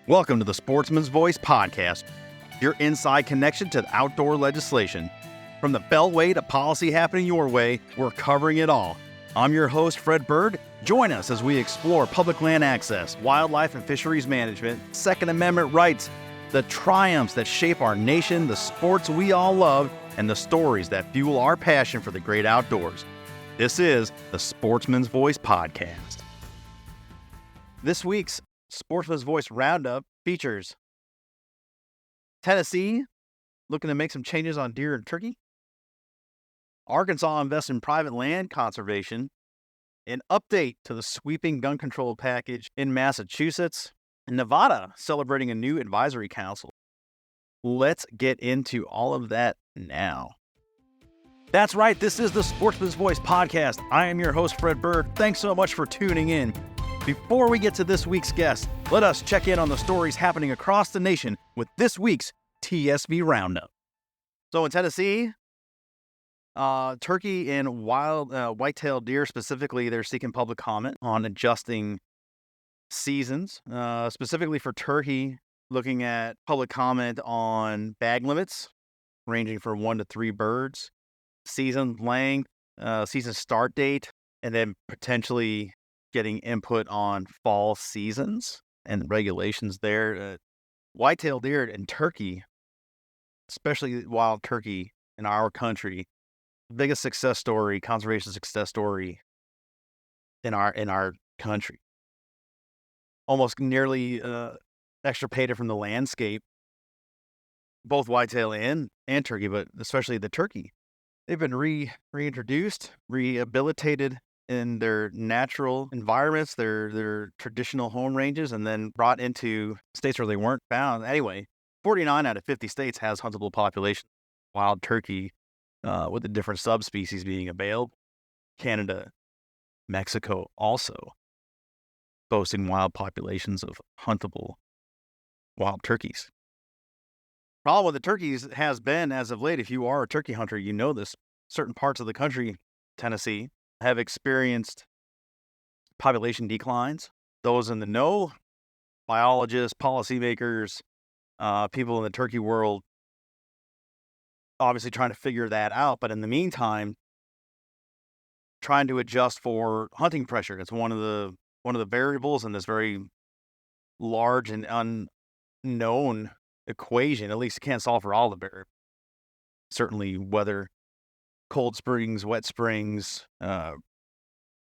Welcome to the Sportsman's Voice podcast, your inside connection to outdoor legislation. From the Beltway to policy happening your way, we're covering it all. I'm your host, Fred Bird. Join us as we explore public land access, wildlife and fisheries management, Second Amendment rights, the triumphs that shape our nation, the sports we all love, and the stories that fuel our passion for the great outdoors. This is the Sportsman's Voice podcast. This week's Sportsman's Voice Roundup features Tennessee looking to make some changes on deer and turkey, Arkansas invests in private land conservation, an update to the sweeping gun control package in Massachusetts, and Nevada celebrating a new advisory council. Let's get into all of that now. That's right, this is the Sportsman's Voice podcast. I am your host, Fred Bird. Thanks so much for tuning in. Before we get to this week's guest, let us check in on the stories happening across the nation with this week's TSV Roundup. So in Tennessee, turkey and white-tailed deer specifically, they're seeking public comment on adjusting seasons. Specifically for turkey, looking at public comment on bag limits, ranging from 1 to 3 birds, season length, season start date, and then potentially getting input on fall seasons and regulations there. White-tailed deer and turkey, especially wild turkey in our country, biggest success story, conservation success story in our country. Almost nearly extirpated from the landscape, both whitetail and turkey, but especially the turkey. They've been reintroduced, rehabilitated in their natural environments, their traditional home ranges, and then brought into states where they weren't found. Anyway, 49 out of 50 states has huntable population wild turkey, with the different subspecies being available. Canada, Mexico also boasting wild populations of huntable wild turkeys. Problem with the turkeys has been, as of late, if you are a turkey hunter, you know this, certain parts of the country, Tennessee, have experienced population declines. Those in the know, biologists, policymakers, people in the turkey world, obviously trying to figure that out. But in the meantime, trying to adjust for hunting pressure. It's one of the variables in this very large and unknown equation. At least it can't solve for all the variables. Certainly weather, cold springs, wet springs,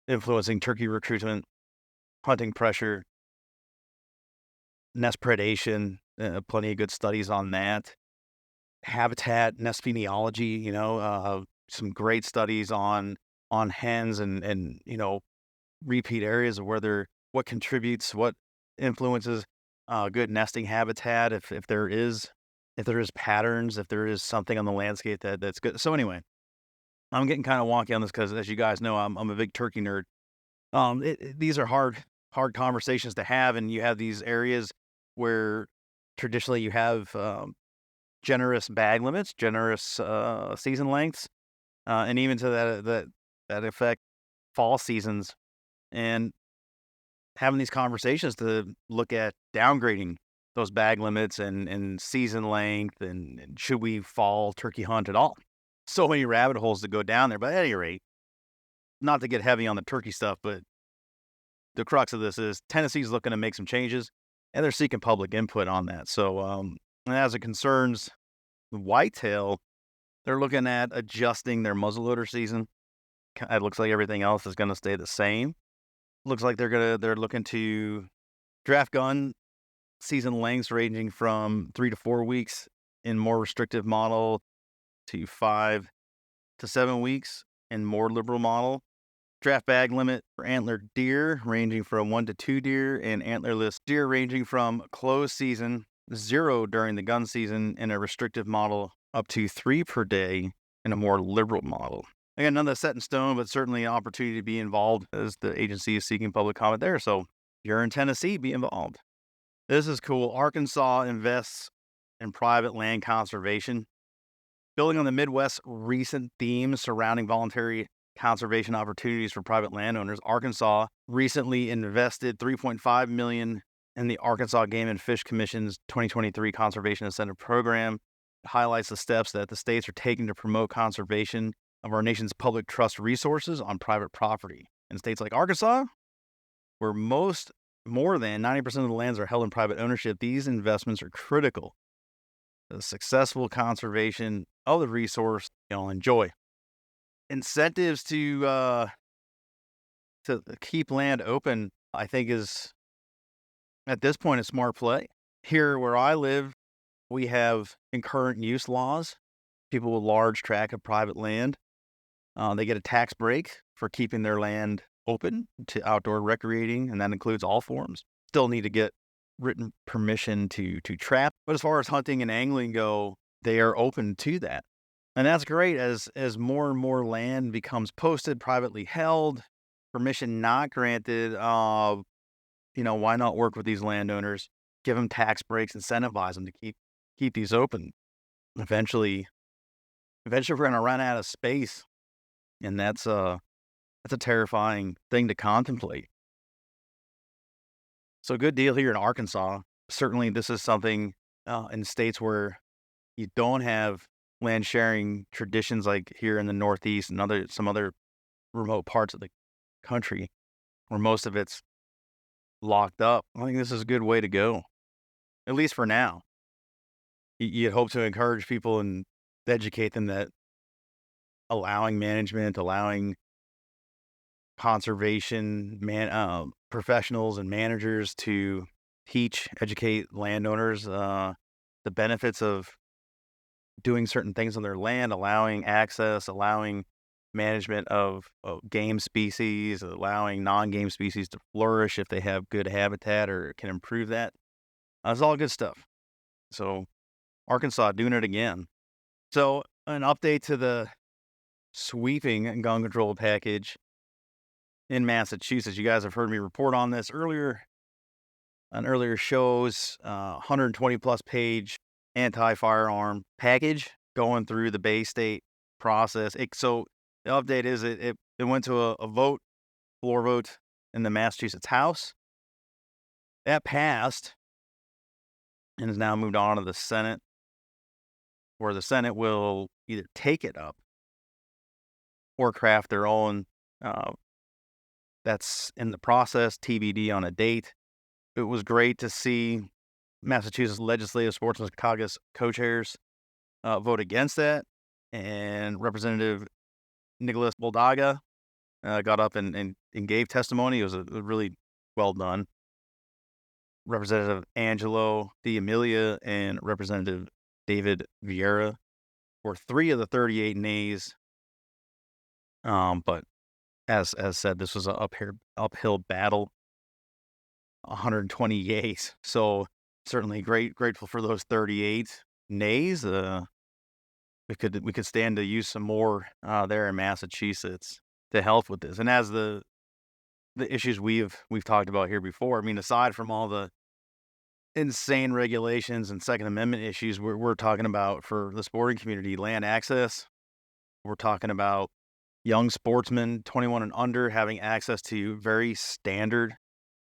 influencing turkey recruitment, hunting pressure, nest predation, plenty of good studies on that. Habitat, nest phenology, some great studies on hens and repeat areas of what contributes, what influences good nesting habitat, if there is patterns, if there is something on the landscape that's good. So anyway, I'm getting kind of wonky on this because, as you guys know, I'm a big turkey nerd. These are hard conversations to have, and you have these areas where traditionally you have generous bag limits, generous season lengths, and even to that effect, fall seasons, and having these conversations to look at downgrading those bag limits and season length, and should we fall turkey hunt at all? So many rabbit holes to go down there. But at any rate, not to get heavy on the turkey stuff, but the crux of this is Tennessee's looking to make some changes, and they're seeking public input on that. So and as it concerns whitetail, they're looking at adjusting their muzzleloader season. It looks like everything else is going to stay the same. Looks like they're looking to draft gun season lengths ranging from 3 to 4 weeks in more restrictive model to 5 to 7 weeks in more liberal model. Draft bag limit for antlered deer ranging from 1 to 2 deer, and antlerless deer ranging from closed season 0 during the gun season in a restrictive model up to 3 per day in a more liberal model. Again, none of that's set in stone, but certainly an opportunity to be involved as the agency is seeking public comment there. So if you're in Tennessee, be involved. This is cool. Arkansas invests in private land conservation. Building on the Midwest's recent themes surrounding voluntary conservation opportunities for private landowners, Arkansas recently invested $3.5 million And the Arkansas Game and Fish Commission's 2023 Conservation Incentive Program highlights the steps that the states are taking to promote conservation of our nation's public trust resources on private property. In states like Arkansas, where more than 90% of the lands are held in private ownership, these investments are critical to the successful conservation of the resource you'll enjoy. Incentives to keep land open, I think, is at this point a smart play. Here where I live, we have concurrent use laws. People with large tract of private land, they get a tax break for keeping their land open to outdoor recreating, and that includes all forms. Still need to get written permission to trap, but as far as hunting and angling go, they are open to that. And that's great as more and more land becomes posted, privately held, permission not granted. Why not work with these landowners, give them tax breaks, incentivize them to keep these open? Eventually we're going to run out of space, and that's a terrifying thing to contemplate. So good deal here in Arkansas. Certainly, this is something in states where you don't have land sharing traditions like here in the Northeast and some other remote parts of the country where most of it's locked up. I think this is a good way to go, at least for now. You'd hope to encourage people and educate them that allowing management, allowing conservation professionals and managers to educate landowners the benefits of doing certain things on their land, allowing access, allowing management of game species, allowing non-game species to flourish if they have good habitat or can improve that. That's all good stuff. So Arkansas doing it again. So an update to the sweeping gun control package in Massachusetts. You guys have heard me report on this earlier on earlier shows. 120 plus page anti-firearm package going through the Bay State process. So the update is it went to a floor vote in the Massachusetts House. That passed and has now moved on to the Senate, where the Senate will either take it up or craft their own. That's in the process, TBD on a date. It was great to see Massachusetts Legislative Sportsmen's Caucus co-chairs vote against that, and Representative Nicholas Boldaga got up and gave testimony. It was a really well done. Representative Angelo D'Amelia and Representative David Vieira were 3 of the 38 nays. But as said, this was an uphill battle. 120 yays. So certainly grateful for those 38 nays. We could stand to use some more there in Massachusetts to help with this. And as the issues we've talked about here before, I mean, aside from all the insane regulations and Second Amendment issues we're talking about for the sporting community, land access. We're talking about young sportsmen, 21 and under, having access to very standard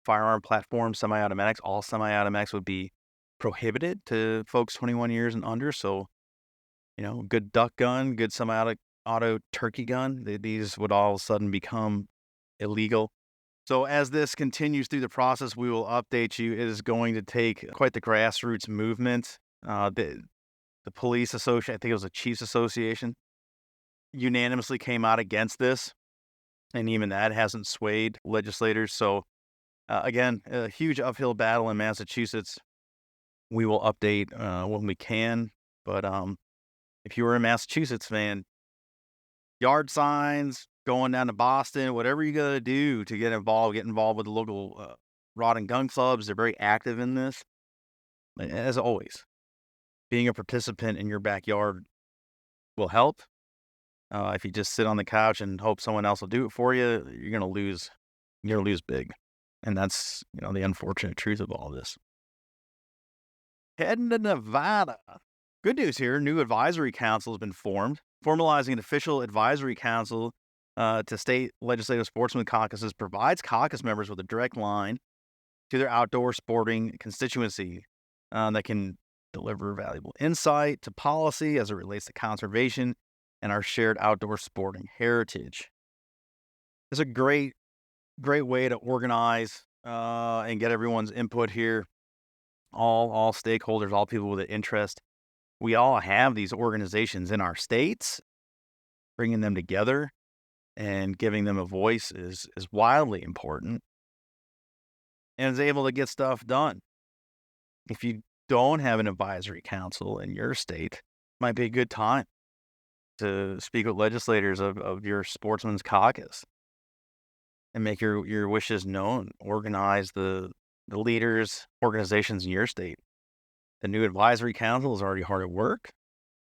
firearm platforms, semi-automatics. All semi-automatics would be prohibited to folks 21 years and under. So, good duck gun, good semi-auto turkey gun, these would all of a sudden become illegal. So as this continues through the process, we will update you. It is going to take quite the grassroots movement. The police association, I think it was the Chiefs Association, unanimously came out against this. And even that hasn't swayed legislators. So again, a huge uphill battle in Massachusetts. We will update when we can. But if you were in Massachusetts, man, yard signs, going down to Boston, whatever you got to do to get involved with the local rod and gun clubs. They're very active in this. As always, being a participant in your backyard will help. If you just sit on the couch and hope someone else will do it for you, you're going to lose. You're going to lose big. And that's, the unfortunate truth of all this. Heading to Nevada. Good news here. New advisory council has been formed, formalizing an official advisory council to state legislative sportsman caucuses, provides caucus members with a direct line to their outdoor sporting constituency that can deliver valuable insight to policy as it relates to conservation and our shared outdoor sporting heritage. It's a great way to organize and get everyone's input here. All stakeholders, all people with an interest. We all have these organizations in our states. Bringing them together and giving them a voice is wildly important, and is able to get stuff done. If you don't have an advisory council in your state, might be a good time to speak with legislators of your sportsman's caucus and make your wishes known. Organize the leaders, organizations in your state. The new advisory council is already hard at work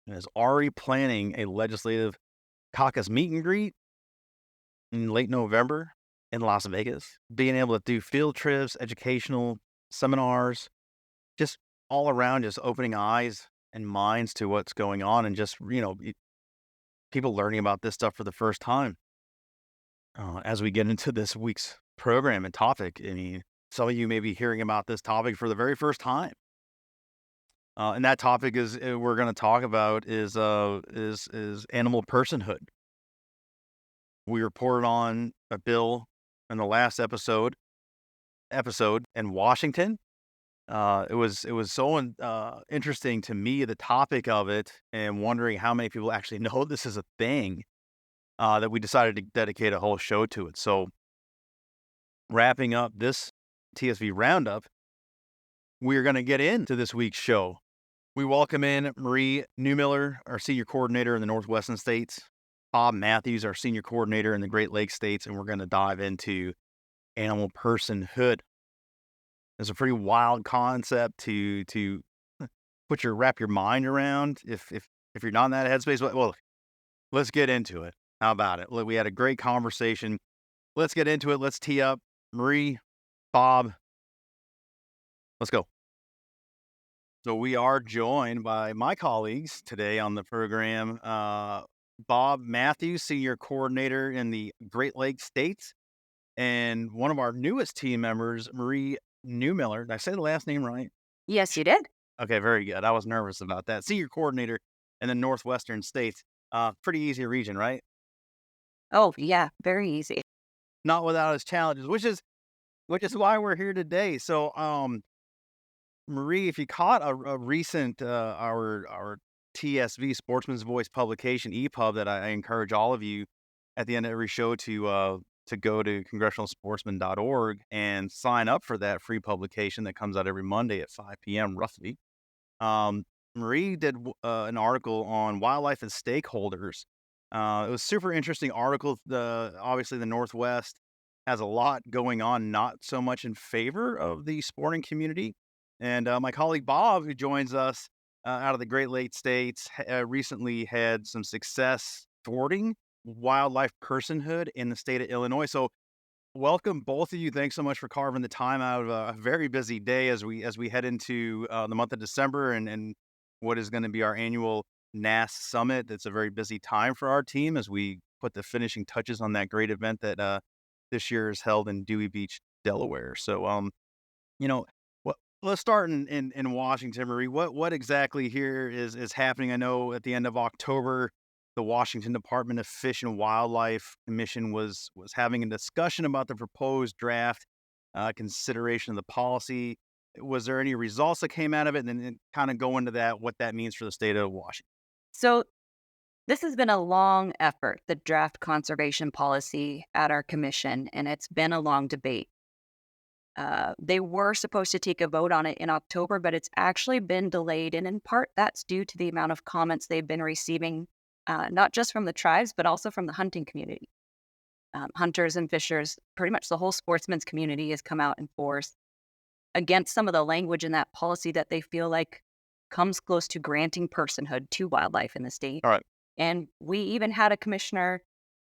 and is already planning a legislative caucus meet and greet in late November in Las Vegas. Being able to do field trips, educational seminars, just all around, just opening eyes and minds to what's going on, and just, people learning about this stuff for the first time. As we get into this week's program and topic, I mean, some of you may be hearing about this topic for the very first time. And that topic is we're going to talk about is animal personhood. We reported on a bill in the last episode in Washington. It was so interesting to me, the topic of it, and wondering how many people actually know this is a thing, that we decided to dedicate a whole show to it. So, wrapping up this TSV roundup, we're going to get into this week's show. We welcome in Marie Neumiller, our senior coordinator in the Northwestern states, Bob Matthews, our senior coordinator in the Great Lakes states, and we're going to dive into animal personhood. It's a pretty wild concept to wrap your mind around if you're not in that headspace. Well, let's get into it. How about it? We had a great conversation. Let's get into it. Let's tee up. Marie, Bob, let's go. So we are joined by my colleagues today on the program. Bob Matthews, senior coordinator in the Great Lakes States, and one of our newest team members, Marie Neumiller. Did I say the last name right? Yes, you did. Okay, very good. I was nervous about that. Senior coordinator in the Northwestern states. Pretty easy region, right? Oh, yeah, very easy. Not without its challenges, which is why we're here today. So, Marie, if you caught a recent our TSV Sportsman's Voice publication EPUB that I encourage all of you at the end of every show to go to congressionalsportsman.org and sign up for that free publication that comes out every Monday at 5 p.m. roughly. Marie did an article on wildlife and stakeholders. It was a super interesting article. Obviously the Northwest has a lot going on, not so much in favor of the sporting community. And my colleague Bob, who joins us out of the Great Lakes States, recently had some success thwarting wildlife personhood in the state of Illinois. So welcome, both of you. Thanks so much for carving the time out of a very busy day as we head into the month of December and what is going to be our annual NAS Summit. It's a very busy time for our team as we put the finishing touches on that great event that this year is held in Dewey Beach, Delaware. So, you know, let's start in Washington, Marie. What exactly here is happening? I know at the end of October, the Washington Department of Fish and Wildlife Commission was having a discussion about the proposed draft consideration of the policy. Was there any results that came out of it? And then kind of go into that, what that means for the state of Washington. So, this has been a long effort, the draft conservation policy at our commission, and it's been a long debate. They were supposed to take a vote on it in October, but it's actually been delayed. And in part, that's due to the amount of comments they've been receiving, not just from the tribes, but also from the hunting community. Hunters and fishers, pretty much the whole sportsman's community has come out in force against some of the language in that policy that they feel like comes close to granting personhood to wildlife in the state. All right. And we even had a commissioner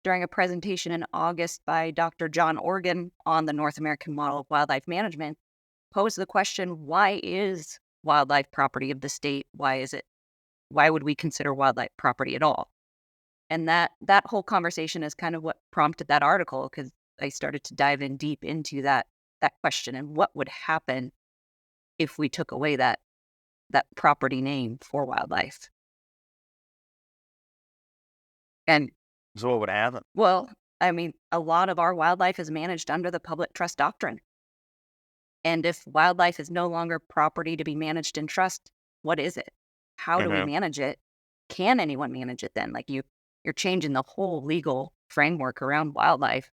during a presentation in August by Dr. John Organ on the North American model of wildlife management pose the question, why is wildlife property of the state? Why would we consider wildlife property at all? And that whole conversation is kind of what prompted that article, because I started to dive in deep into that that question and what would happen if we took away that property name for wildlife. And So what would happen? well, I mean, a lot of our wildlife is managed under the public trust doctrine. And if wildlife is no longer property to be managed in trust, what is it? How do we Mhm. manage it? Can anyone manage it then? Like you're changing the whole legal framework around wildlife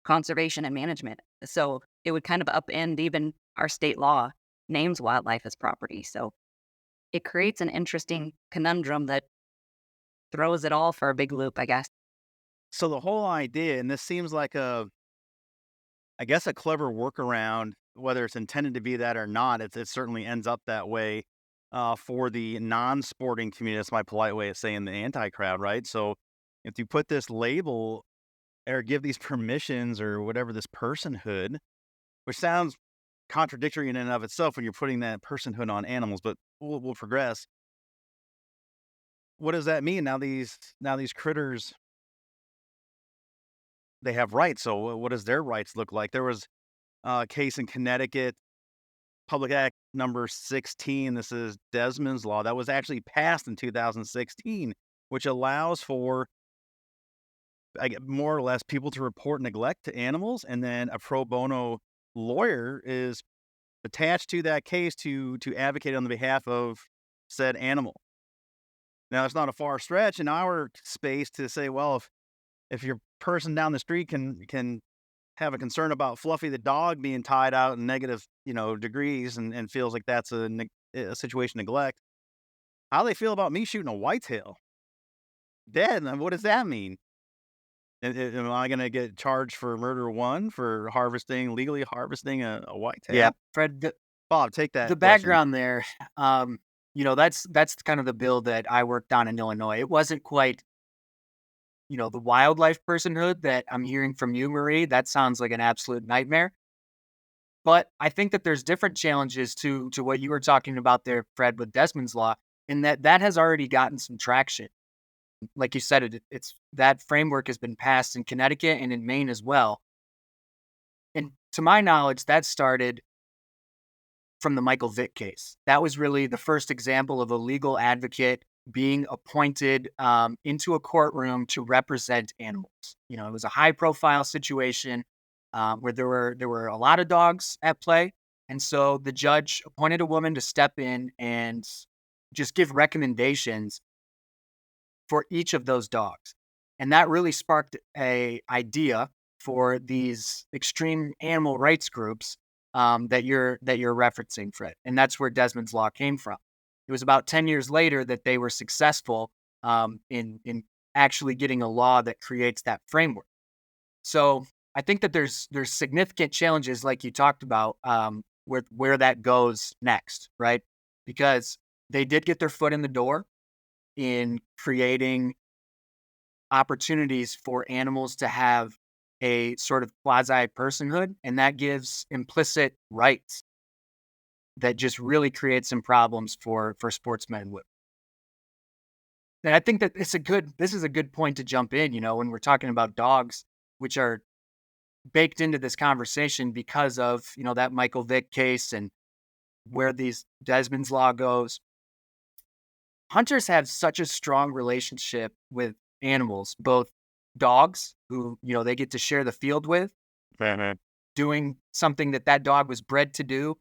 conservation and management. So it would kind of upend even our state law names wildlife as property. So it creates an interesting conundrum that throws it all for a big loop, I guess. So the whole idea, and this seems like I guess a clever workaround, whether it's intended to be that or not, it certainly ends up that way for the non-sporting community. That's my polite way of saying the anti-crowd, right? So if you put this label or give these permissions or whatever, this personhood, which sounds contradictory in and of itself when you're putting that personhood on animals, but we'll progress. What does that mean? Now these critters, they have rights. So what does their rights look like? There was a case in Connecticut, Public Act number 16. This is Desmond's Law that was actually passed in 2016, which allows for more or less people to report neglect to animals, and then a pro bono lawyer is attached to that case to advocate on the behalf of said animal. Now, it's not a far stretch in our space to say, well, if your person down the street can have a concern about Fluffy the dog being tied out in negative, degrees and feels like that's a situation of neglect, how they feel about me shooting a whitetail dead? And what does that mean? Am I going to get charged for murder one for legally harvesting a Yeah, whitetail? Fred, Bob, take the that question. background there, that's kind of the bill that I worked on in Illinois. It wasn't quite, the wildlife personhood that I'm hearing from you, Marie. That sounds like an absolute nightmare. But I think that there's different challenges to what you were talking about there, Fred, with Desmond's Law, in that has already gotten some traction. Like you said, it's that framework has been passed in Connecticut and in Maine as well. And to my knowledge, that started from the Michael Vick case. That was really the first example of a legal advocate being appointed into a courtroom to represent animals. It was a high profile situation where there were a lot of dogs at play. And so the judge appointed a woman to step in and just give recommendations for each of those dogs. And that really sparked a idea for these extreme animal rights groups that you're referencing, Fred. And that's where Desmond's Law came from. It was about 10 years later that they were successful in actually getting a law that creates that framework. So I think that there's significant challenges, like you talked about, where that goes next, right? Because they did get their foot in the door in creating opportunities for animals to have a sort of quasi personhood, and that gives implicit rights that just really creates some problems for sportsmen and women. And I think that this is a good point to jump in, when we're talking about dogs, which are baked into this conversation because of, that Michael Vick case and where these Desmond's Law goes. Hunters have such a strong relationship with animals, both dogs who, they get to share the field with, Mhm. doing something that dog was bred to do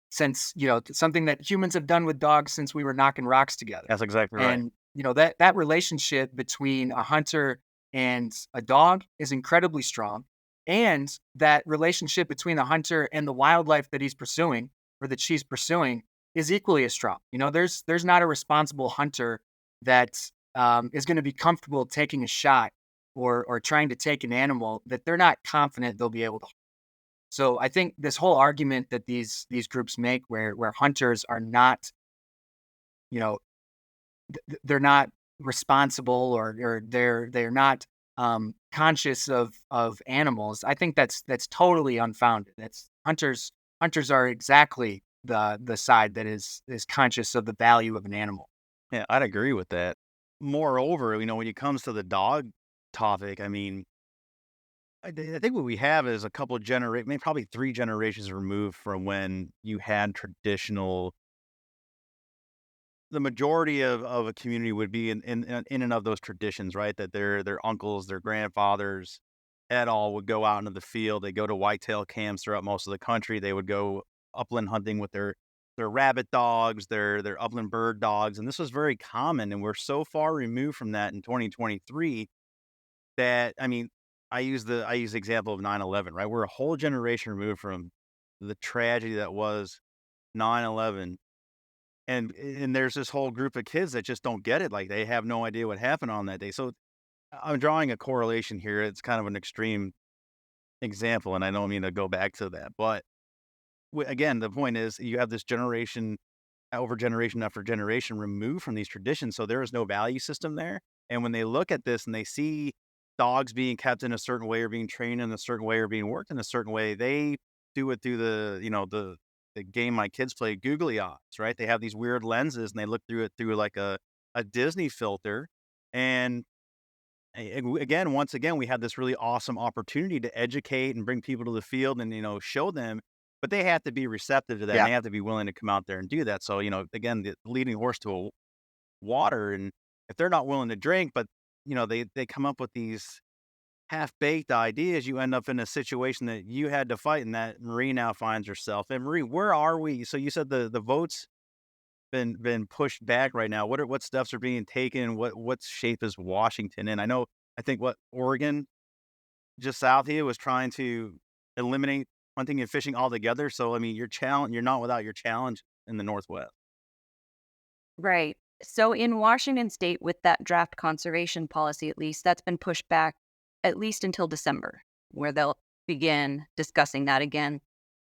since, something that humans have done with dogs since we were knocking rocks together. That's exactly right. And, that relationship between a hunter and a dog is incredibly strong. And that relationship between the hunter and the wildlife that he's pursuing or that she's pursuing is equally as strong. There's not a responsible hunter that is going to be comfortable taking a shot or trying to take an animal that they're not confident they'll be able to. So I think this whole argument that these groups make, where hunters are not, you know, they're not responsible or they're not conscious of animals. I think that's totally unfounded. That's hunters are exactly the side that is conscious of the value of an animal. Yeah, I'd agree with that. Moreover, when it comes to the dog topic, I mean, I think what we have is a couple of maybe probably 3 generations removed from when you had traditional the majority of a community would be in and of those traditions, right? That their uncles, their grandfathers, et al. Would go out into the field. They go to whitetail camps throughout most of the country. They would go upland hunting with their rabbit dogs, their upland bird dogs, and this was very common. And we're so far removed from that in 2023 that I mean, I use the example of 9/11, right? We're a whole generation removed from the tragedy that was 9/11, and there's this whole group of kids that just don't get it, like, they have no idea what happened on that day, so I'm drawing a correlation here, it's kind of an extreme example, and I don't mean to go back to that, but again, the point is you have this generation after generation removed from these traditions, so there is no value system there, and when they look at this and they see dogs being kept in a certain way or being trained in a certain way or being worked in a certain way, they do it through the game my kids play, googly eyes, right? They have these weird lenses and they look through it through like a Disney filter, and again, once again, we have this really awesome opportunity to educate and bring people to the field and, show them, but they have to be receptive to that and Yeah. they have to be willing to come out there and do that. So, again, the leading horse to a water, and if they're not willing to drink, but, they come up with these half-baked ideas, you end up in a situation that you had to fight and that Marie now finds herself. And Marie, where are we? So you said the votes been pushed back right now. What steps are being taken? What shape is Washington in? I think what Oregon just south here was trying to eliminate hunting and fishing altogether. So I mean, you're not without your challenge in the Northwest. Right. So in Washington state, with that draft conservation policy, at least, that's been pushed back at least until December, where they'll begin discussing that again.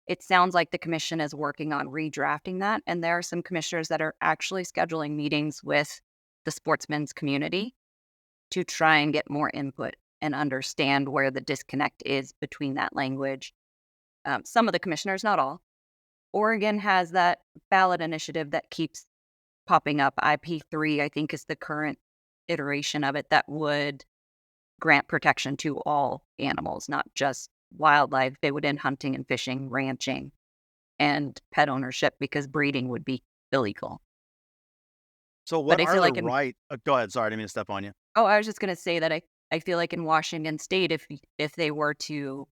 It sounds like the commission is working on redrafting that. And there are some commissioners that are actually scheduling meetings with the sportsmen's community to try and get more input and understand where the disconnect is between that language. Some of the commissioners, not all. Oregon has that ballot initiative that keeps popping up. IP3, I think, is the current iteration of it that would grant protection to all animals, not just wildlife. They would end hunting and fishing, ranching, and pet ownership because breeding would be illegal. So But what I are feel the like in right? Go ahead. Sorry, I didn't mean to step on you. oh, I was just gonna say that I feel like in Washington state, if they were to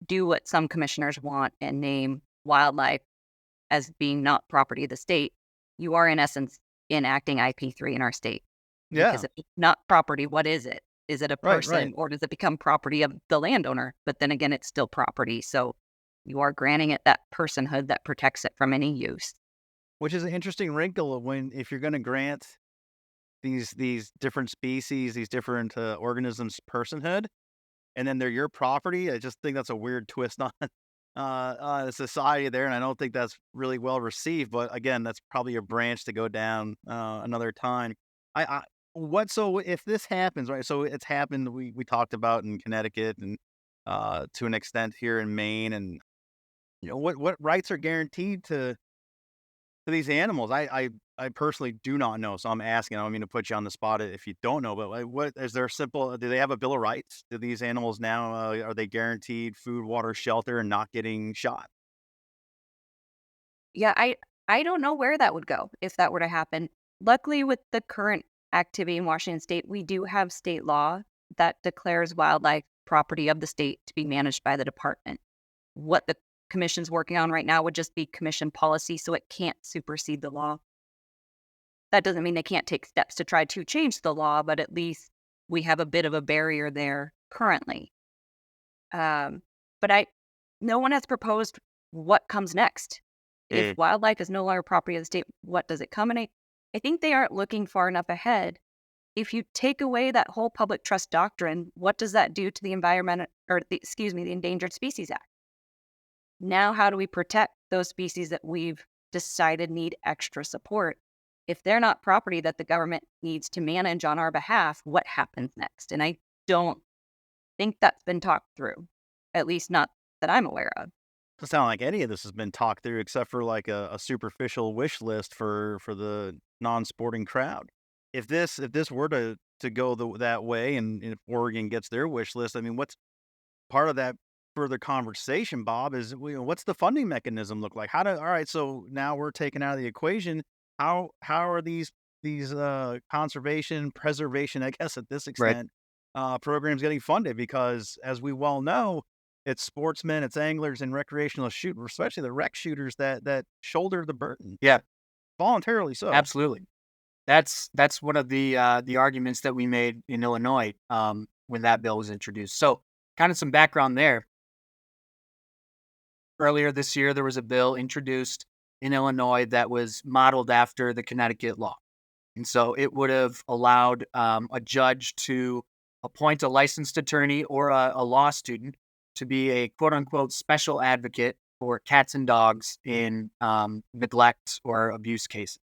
do what some commissioners want and name wildlife as being not property of the state, you are in essence enacting IP3 in our state. Because Yeah. if it's not property, what is it? Is it a Right. Right. person or does it become property of the landowner? But then again, it's still property. So you are granting it that personhood that protects it from any use. Which is an interesting wrinkle of when if you're going to grant these different species, these different organisms personhood, and then they're your property. I just think that's a weird twist on the society there, and I don't think that's really well received. But again, that's probably a branch to go down another time. I what so if this happens, right? So it's happened. We talked about in Connecticut and to an extent here in Maine, and what rights are guaranteed to these animals. I personally do not know, so I'm asking. I don't mean to put you on the spot if you don't know, but like, what is there simple? Do they have a bill of rights? Do these animals now are they guaranteed food, water, shelter, and not getting shot? Yeah, I don't know where that would go if that were to happen. Luckily, with the current activity in Washington state, we do have state law that declares wildlife property of the state to be managed by the department. What the commission's working on right now would just be commission policy, so it can't supersede the law. That doesn't mean they can't take steps to try to change the law, but at least we have a bit of a barrier there currently. Um, but no one has proposed what comes next. If Mm. wildlife is no longer property of the state, what does it come in? I think they aren't looking far enough ahead. If you take away that whole public trust doctrine, what does that do to the environment or the Endangered Species Act? Now, how do we protect those species that we've decided need extra support? If they're not property that the government needs to manage on our behalf, what happens next? And I don't think that's been talked through, at least not that I'm aware of. Doesn't sound like any of this has been talked through except for like a superficial wish list for the non-sporting crowd. If this were to go that way, and if Oregon gets their wish list, I mean, what's part of that further conversation, Bob, is what's the funding mechanism look like? All right, so now we're taken out of the equation. How are these conservation, preservation, I guess at this Right. extent, programs getting funded? Because as we well know, it's sportsmen, it's anglers, and recreational shooters, especially the rec shooters that shoulder the burden Yeah, voluntarily. So, absolutely. That's one of the arguments that we made in Illinois when that bill was introduced. So, kind of some background there. Earlier this year, there was a bill introduced in Illinois that was modeled after the Connecticut law. And so it would have allowed a judge to appoint a licensed attorney or a law student to be a quote unquote special advocate for cats and dogs in neglect or abuse cases.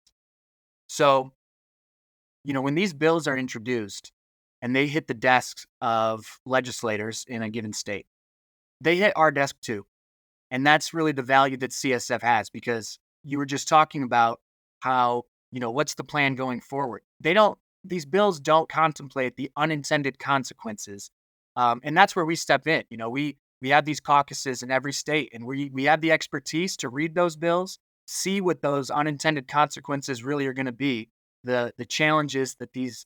So, when these bills are introduced and they hit the desks of legislators in a given state, they hit our desk too. And that's really the value that CSF has, because you were just talking about how, what's the plan going forward? These bills don't contemplate the unintended consequences. And that's where we step in. We have these caucuses in every state, and we have the expertise to read those bills, see what those unintended consequences really are going to be, the challenges that these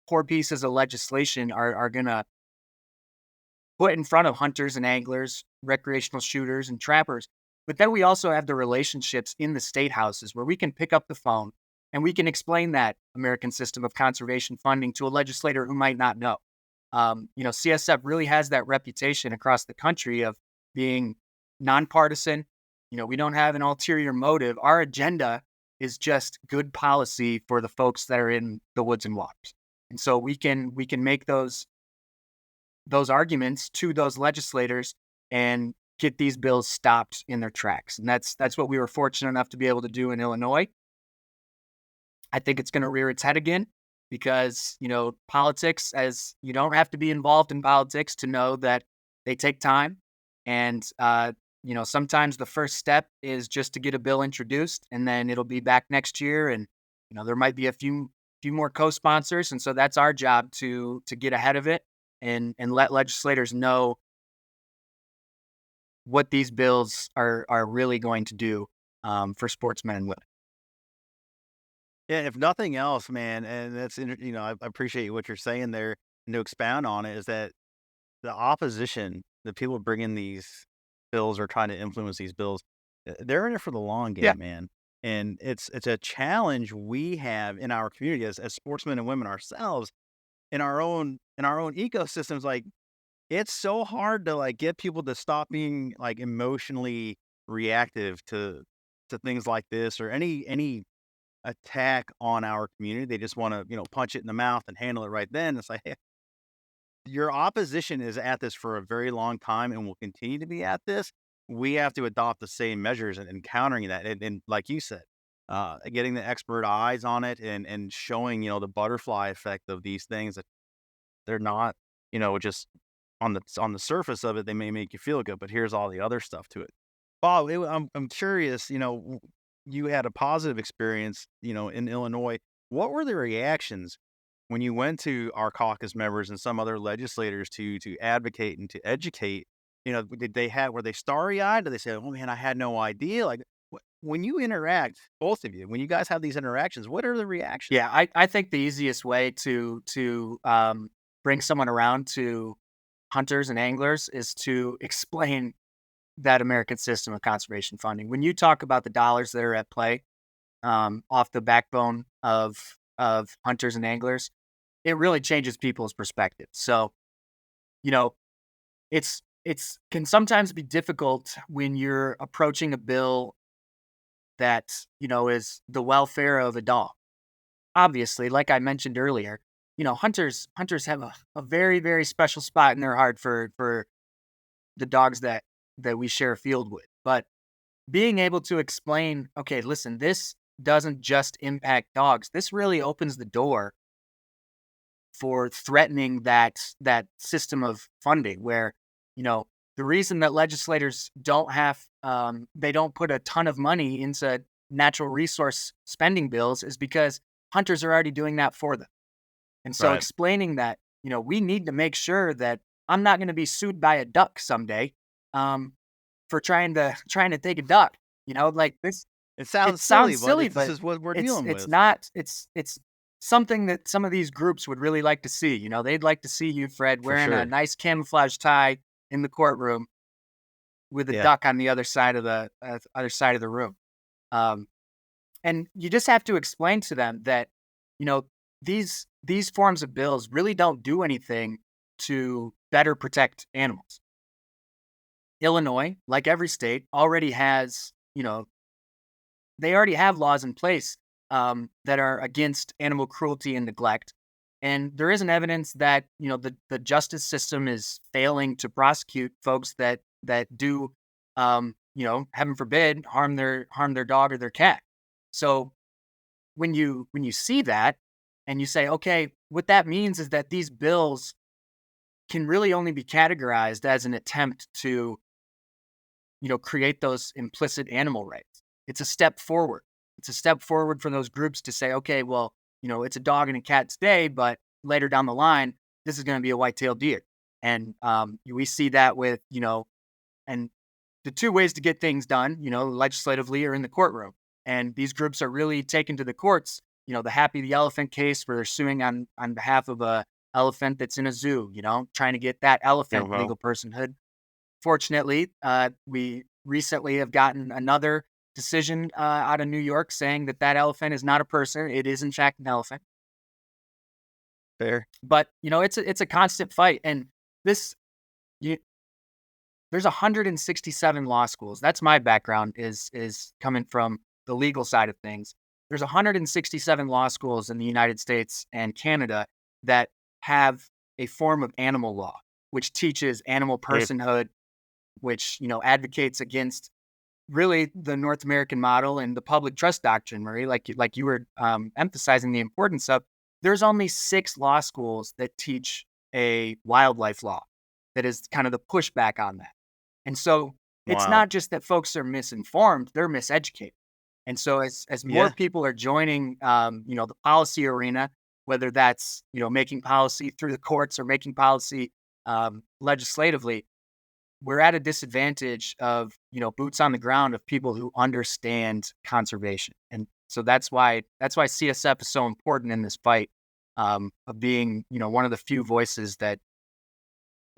poor pieces of legislation are going to put in front of hunters and anglers, recreational shooters and trappers. But then we also have the relationships in the state houses where we can pick up the phone and we can explain that American system of conservation funding to a legislator who might not know. CSF really has that reputation across the country of being nonpartisan. We don't have an ulterior motive. Our agenda is just good policy for the folks that are in the woods and waters. And so we can make those arguments to those legislators and get these bills stopped in their tracks. And that's what we were fortunate enough to be able to do in Illinois. I think it's going to rear its head again because, politics, as you don't have to be involved in politics to know that they take time. And, sometimes the first step is just to get a bill introduced, and then it'll be back next year. And, there might be a few more co-sponsors. And so that's our job to get ahead of it and let legislators know what these bills are really going to do for sportsmen and women. yeah, if nothing else, man, and I appreciate what you're saying there. And to expound on it, is that the opposition, the people bringing these bills or trying to influence these bills, they're in it for the long Yeah, game, man. And it's a challenge we have in our community as sportsmen and women ourselves in our own ecosystems. Like, it's so hard to like get people to stop being like emotionally reactive to things like this or any attack on our community. They just want to punch it in the mouth and handle it right then. It's like, hey, your opposition is at this for a very long time and will continue to be at this. We have to adopt the same measures in countering that. And like you said, getting the expert eyes on it and showing, the butterfly effect of these things, that they're not, just on the surface of it, they may make you feel good, but here's all the other stuff to it. Bob, I'm curious, you had a positive experience, in Illinois. What were the reactions when you went to our caucus members and some other legislators to advocate and to educate? Were they starry-eyed? Did they say, "Oh man, I had no idea"? Like, when you interact, both of you, when you guys have these interactions, what are the reactions? yeah. I think the easiest way to bring someone around to hunters and anglers is to explain that American system of conservation funding. When you talk about the dollars that are at play off the backbone of hunters and anglers, it really changes people's perspective. So, you know, it's can sometimes be difficult when you're approaching a bill that, is the welfare of a dog. Obviously, like I mentioned earlier, hunters have a very, very special spot in their heart for the dogs that we share a field with. But being able to explain, okay, listen, this doesn't just impact dogs. This really opens the door for threatening that system of funding where, the reason that legislators they don't put a ton of money into natural resource spending bills is because hunters are already doing that for them. And so Right. explaining that, we need to make sure that I'm not going to be sued by a duck someday for trying to take a duck. Like this. It It sounds silly, sounds but silly, this but is what we're it's dealing it's with. not. It's something that some of these groups would really like to see. They'd like to see you, Fred, For wearing a sure. nice camouflage tie in the courtroom with a Yeah. duck on the other side of the room. Um, and you just have to explain to them that you know these forms of bills really don't do anything to better protect animals. Illinois, like every state, already has they already have laws in place that are against animal cruelty and neglect. And there isn't evidence that the justice system is failing to prosecute folks that do heaven forbid harm their dog or their cat. So when you see that and you say, okay, what that means is that these bills can really only be categorized as an attempt to create those implicit animal rights. It's a step forward. It's a step forward for those groups to say, okay, well, it's a dog and a cat today, but later down the line, this is going to be a white-tailed deer. And we see that with, and the two ways to get things done, legislatively or in the courtroom. And these groups are really taken to the courts, the Happy the Elephant case where they're suing on behalf of a elephant that's in a zoo, trying to get that elephant Uh-huh. legal personhood. Fortunately, we recently have gotten another decision out of New York saying that that elephant is not a person. It is in fact an elephant. Fair. But it's a constant fight, and this you, there's 167 law schools. That's my background is coming from the legal side of things. There's 167 law schools in the United States and Canada that have a form of animal law, which teaches animal Mm. personhood, which advocates against really the North American model and the public trust doctrine, Marie, like you were emphasizing the importance of. There's only 6 law schools that teach a wildlife law that is kind of the pushback on that. And so it's Wow. not just that folks are misinformed; they're miseducated. And so as more Yeah. people are joining, the policy arena, whether that's making policy through the courts or making policy legislatively, we're at a disadvantage of boots on the ground of people who understand conservation. And so that's why CSF is so important in this fight of being one of the few voices that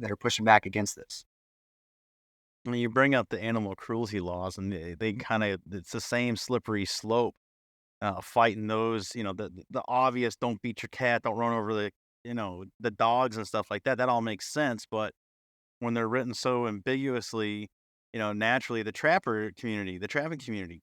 are pushing back against this. When you bring up the animal cruelty laws, and they kind of, it's the same slippery slope, fighting those, the obvious, don't beat your cat, don't run over the dogs and stuff like that. That all makes sense. But when they're written so ambiguously, naturally the trapping community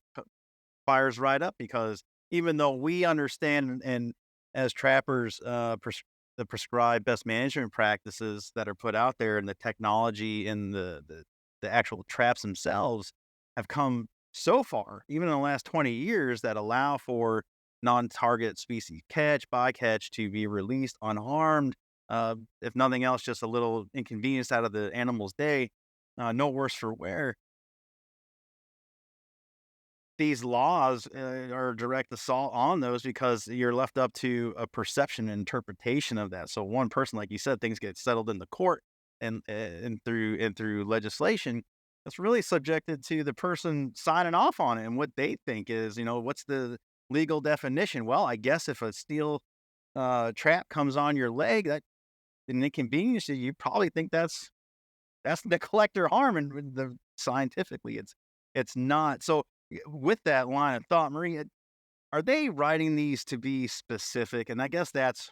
fires right up, because even though we understand and as trappers, the prescribed best management practices that are put out there, and the technology and the actual traps themselves have come so far, even in the last 20 years, that allow for non-target species catch, bycatch to be released unharmed. If nothing else, just a little inconvenience out of the animal's day, no worse for wear. These laws, are a direct assault on those, because you're left up to a perception and interpretation of that. So one person, like you said, things get settled in the court and through legislation. That's really subjected to the person signing off on it and what they think is, what's the legal definition? Well, I guess if a steel trap comes on your leg, that an inconvenience you probably think that's the collector harm, and with the scientifically, it's not. So, with that line of thought, Marie, are they writing these to be specific? And I guess that's,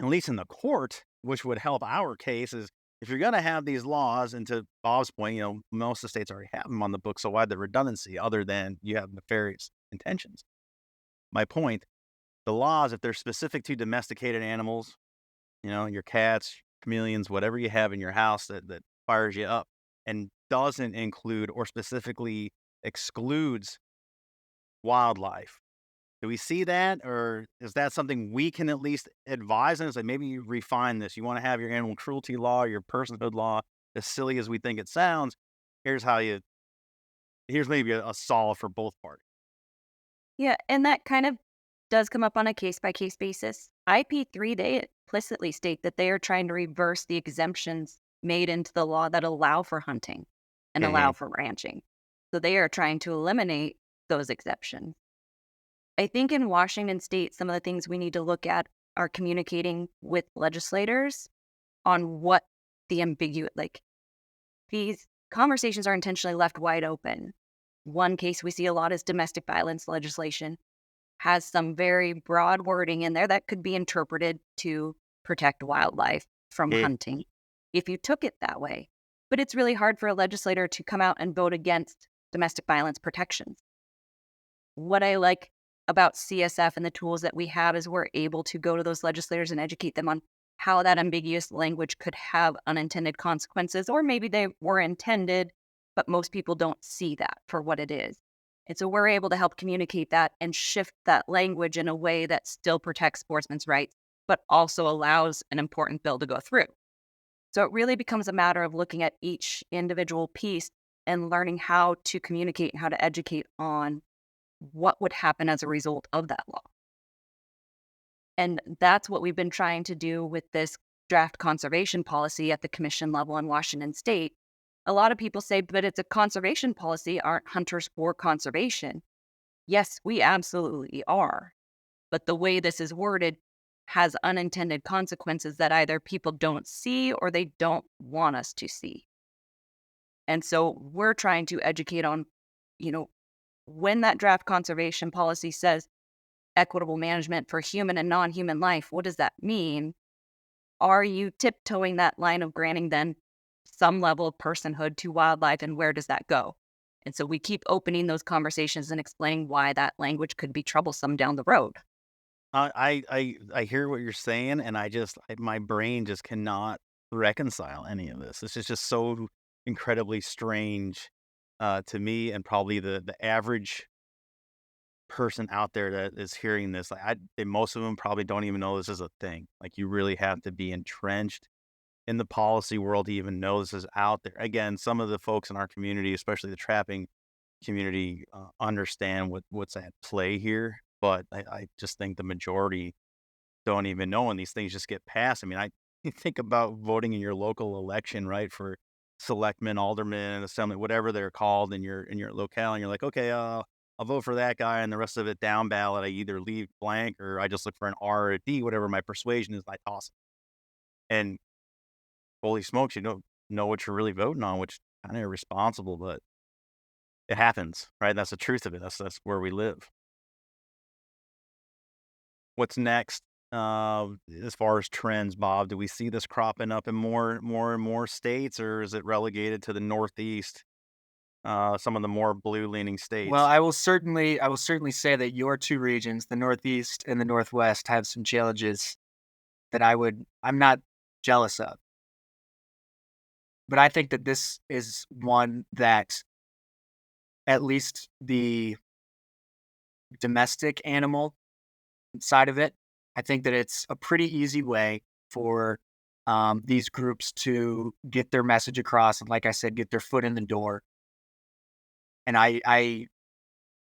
at least in the court, which would help our case, is if you're gonna have these laws, and to Bob's point, most of the states already have them on the book, so why the redundancy other than you have nefarious intentions? My point, the laws, if they're specific to domesticated animals, your cats, chameleons, whatever you have in your house that fires you up, and doesn't include or specifically excludes wildlife. Do we see that, or is that something we can at least advise on? Is like, maybe you refine this. You want to have your animal cruelty law, your personhood law, as silly as we think it sounds. Here's how you. Here's maybe a solve for both parties. Yeah, and that kind of does come up on a case by case basis. IP3, they explicitly state that they are trying to reverse the exemptions made into the law that allow for hunting and allow Mhm. for ranching. So they are trying to eliminate those exceptions. I think in Washington state, some of the things we need to look at are communicating with legislators on what the ambiguous, like these conversations are intentionally left wide open. One case we see a lot is domestic violence legislation has some very broad wording in there that could be interpreted to protect wildlife from Eh, hunting if you took it that way. But it's really hard for a legislator to come out and vote against domestic violence protections. What I like about CSF and the tools that we have is we're able to go to those legislators and educate them on how that ambiguous language could have unintended consequences, or maybe they were intended, but most people don't see that for what it is. And so we're able to help communicate that and shift that language in a way that still protects sportsmen's rights, but also allows an important bill to go through. So it really becomes a matter of looking at each individual piece and learning how to communicate and how to educate on what would happen as a result of that law. And that's what we've been trying to do with this draft conservation policy at the commission level in Washington state. A lot of people say, but it's a conservation policy. Aren't hunters for conservation? Yes, we absolutely are. But the way this is worded has unintended consequences that either people don't see or they don't want us to see. And so we're trying to educate on, you know, when that draft conservation policy says equitable management for human and non-human life, what does that mean? Are you tiptoeing that line of granting then some level of personhood to wildlife, and where does that go? And so we keep opening those conversations and explaining why that language could be troublesome down the road. I hear what you're saying, and my brain just cannot reconcile any of this. This is just so incredibly strange, to me and probably the average person out there that is hearing this. Like, most of them probably don't even know this is a thing. Like, you really have to be entrenched in the policy world to even know this is out there. Again, some of the folks in our community, especially the trapping community, understand what's at play here, but I just think the majority don't even know, and these things just get passed. I mean, you think about voting in your local election, right, for selectmen, aldermen, assembly, whatever they're called in your locale, and you're like, okay, I'll vote for that guy, and the rest of it down ballot, I either leave blank or I just look for an R or a D, whatever my persuasion is, I toss it. And holy smokes, you don't know what you're really voting on, which is kind of irresponsible, but it happens, right? That's the truth of it. That's where we live. What's next, as far as trends, Bob? Do we see this cropping up in more and more states, or is it relegated to the Northeast, some of the more blue-leaning Well, states? I will certainly say that your two regions, the Northeast and the Northwest, have some challenges that I'm not jealous of. But I think that this is one that at least the domestic animal side of it, I think that it's a pretty easy way for these groups to get their message across and, like I said, get their foot in the door. And I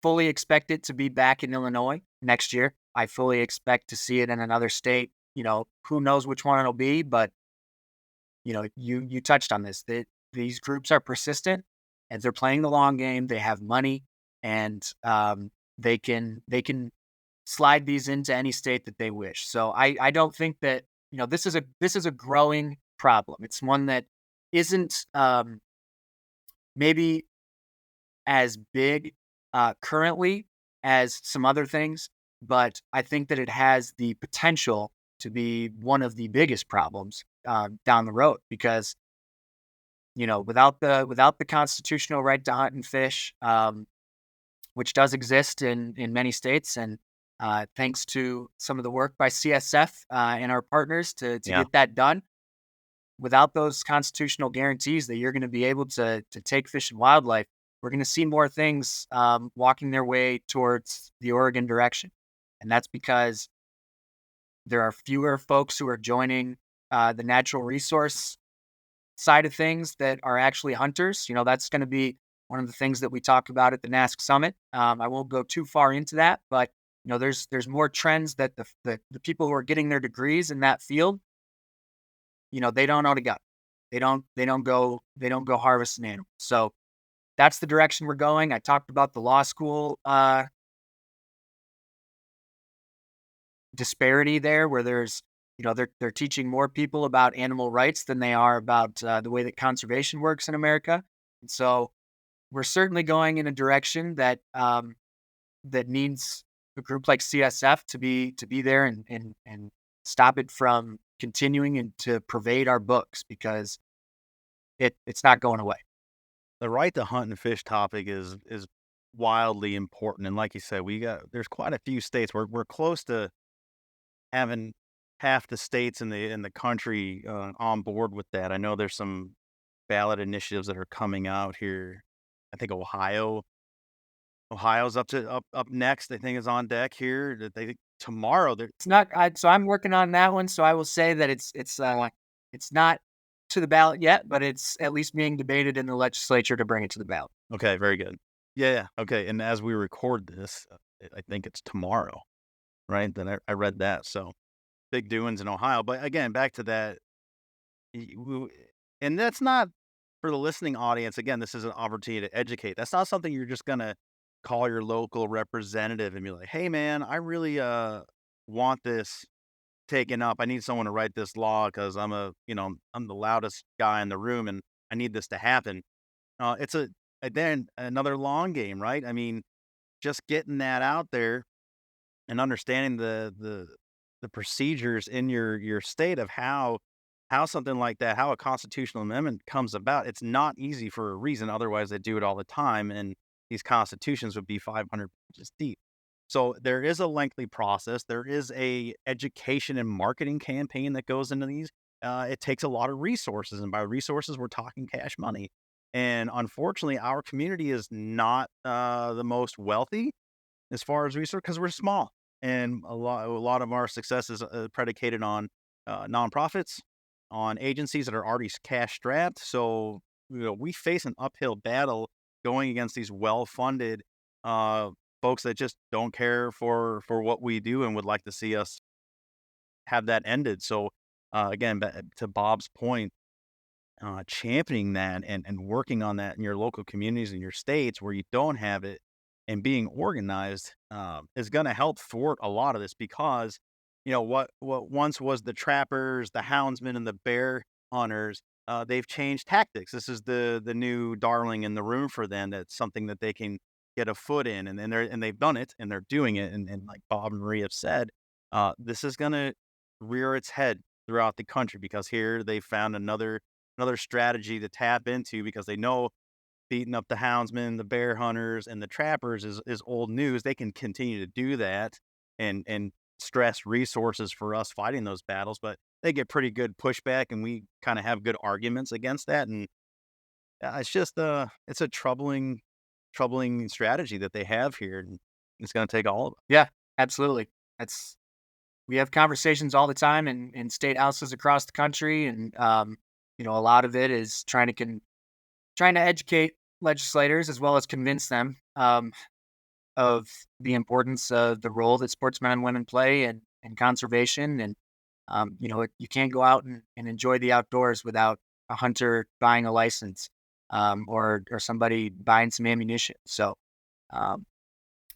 fully expect it to be back in Illinois next year. I fully expect to see it in another state. Who knows which one it'll be, but you touched on this. That these groups are persistent and they're playing the long game. They have money, and they can slide these into any state that they wish. So I don't think that this is a growing problem. It's one that isn't maybe as big currently as some other things, but I think that it has the potential to be one of the biggest problems down the road because without the constitutional right to hunt and fish, which does exist in many states, and thanks to some of the work by CSF and our partners to Yeah. get that done. Without those constitutional guarantees that you're going to be able to take fish and wildlife, we're going to see more things walking their way towards the Oregon direction, and that's because there are fewer folks who are joining the natural resource side of things that are actually hunters. That's going to be one of the things that we talk about at the NASC summit. I won't go too far into that, but there's more trends that the people who are getting their degrees in that field, they don't own a gun. They don't go harvest an animal. So that's the direction we're going. I talked about the law school disparity there, where there's they're teaching more people about animal rights than they are about the way that conservation works in America. And so we're certainly going in a direction that that needs a group like CSF to be there and stop it from continuing and to pervade our books, because it's not going away. The right to hunt and fish topic is wildly important, and like you said, there's quite a few states. We're close to having half the states in the country on board with that. I know there's some ballot initiatives that are coming out here. I think Ohio's up next. I think is on deck here. That they tomorrow. They're It's not. So I'm working on that one. So I will say that it's not to the ballot yet, but it's at least being debated in the legislature to bring it to the ballot. okay. Very good. Yeah. Yeah. Okay. And as we record this, I think it's tomorrow, right? Then I read that. So big doings in Ohio. But again, back to that. y- w- And that's not for the listening audience. Again, this is an opportunity to educate. That's not something you're just gonna call your local representative and be like, "Hey, man, I really want this taken up. I need someone to write this law because I'm the loudest guy in the room and I need this to happen." It's then another long game, right? I mean, just getting that out there and understanding the procedures in your state of how something like that, how a constitutional amendment comes about. It's not easy for a reason. Otherwise, they do it all the time, and these constitutions would be 500 pages deep. So there is a lengthy process. There is a education and marketing campaign that goes into these. It takes a lot of resources, and by resources, we're talking cash money. And unfortunately, our community is not the most wealthy as far as research because we're small, and a lot of our success is predicated on nonprofits, on agencies that are already cash strapped. So we face an uphill battle going against these well-funded uh, folks that just don't care for what we do and would like to see us have that ended. So again, to Bob's point, championing that and working on that in your local communities and your states where you don't have it and being organized is going to help thwart a lot of this because what once was the trappers, the houndsmen, and the bear hunters, they've changed tactics. This is the new darling in the room for them. That's something that they can get a foot in, and they've done it and they're doing it. And like Bob and Marie have said, this is going to rear its head throughout the country because here they found another strategy to tap into because they know beating up the houndsmen, the bear hunters, and the trappers is old news. They can continue to do that and stress resources for us fighting those battles, but they get pretty good pushback, and we kind of have good arguments against that. And it's just it's a troubling strategy that they have here, and it's going to take all of us. Yeah, absolutely. That's We have conversations all the time in state houses across the country, and a lot of it is trying to educate legislators as well as convince them of the importance of the role that sportsmen and women play in conservation. And you can't go out and enjoy the outdoors without a hunter buying a license, or somebody buying some ammunition. So um,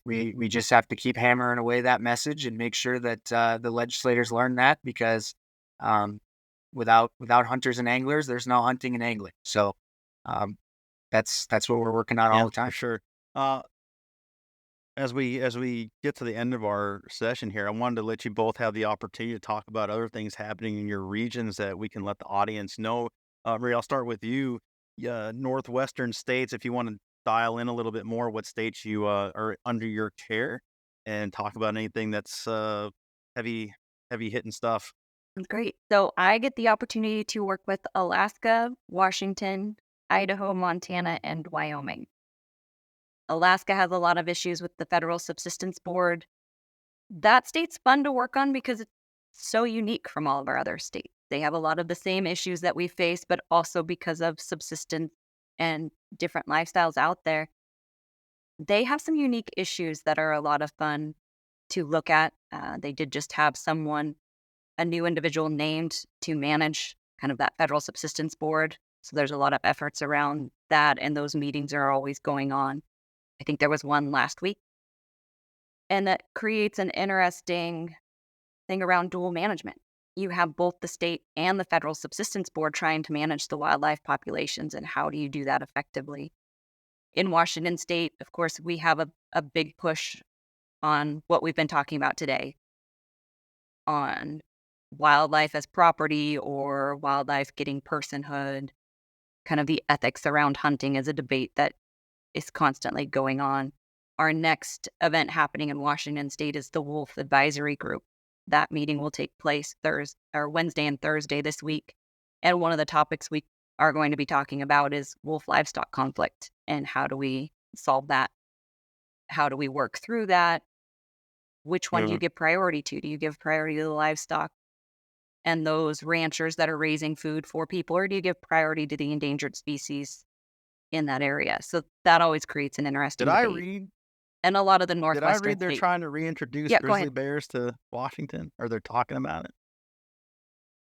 we just have to keep hammering away that message and make sure that the legislators learn that, because um, without hunters and anglers, there's no hunting and angling. So um, that's what we're working on all Yeah, the for time. sure. Uh, as we get to the end of our session here, I wanted to let you both have the opportunity to talk about other things happening in your regions that we can let the audience know. Marie, I'll start with you. Northwestern states, if you want to dial in a little bit more, what states you are under your care, and talk about anything that's heavy, heavy hitting stuff. Great. So I get the opportunity to work with Alaska, Washington, Idaho, Montana, and Wyoming. Alaska has a lot of issues with the Federal Subsistence Board. That state's fun to work on because it's so unique from all of our other states. They have a lot of the same issues that we face, but also because of subsistence and different lifestyles out there, they have some unique issues that are a lot of fun to look at. They did just have a new individual named to manage kind of that federal subsistence board. So there's a lot of efforts around that, and those meetings are always going on. I think there was one last week. And that creates an interesting thing around dual management. You have both the state and the federal subsistence board trying to manage the wildlife populations, and how do you do that effectively? In Washington state, of course, we have a big push on what we've been talking about today on wildlife as property or wildlife getting personhood. Kind of the ethics around hunting is a debate that is constantly going on. Our next event happening in Washington state is the Wolf Advisory Group. That meeting will take place Wednesday and Thursday this week. And one of the topics we are going to be talking about is wolf livestock conflict, and how do we solve that? How do we work through that? Which one do you give priority to? Do you give priority to the livestock and those ranchers that are raising food for people, or do you give priority to the endangered species in that area? So that always creates an interesting Did I debate. read? And a lot of the Did I Northwestern read they're state. trying to reintroduce Yeah, go grizzly ahead. bears to Washington, or they're talking about it?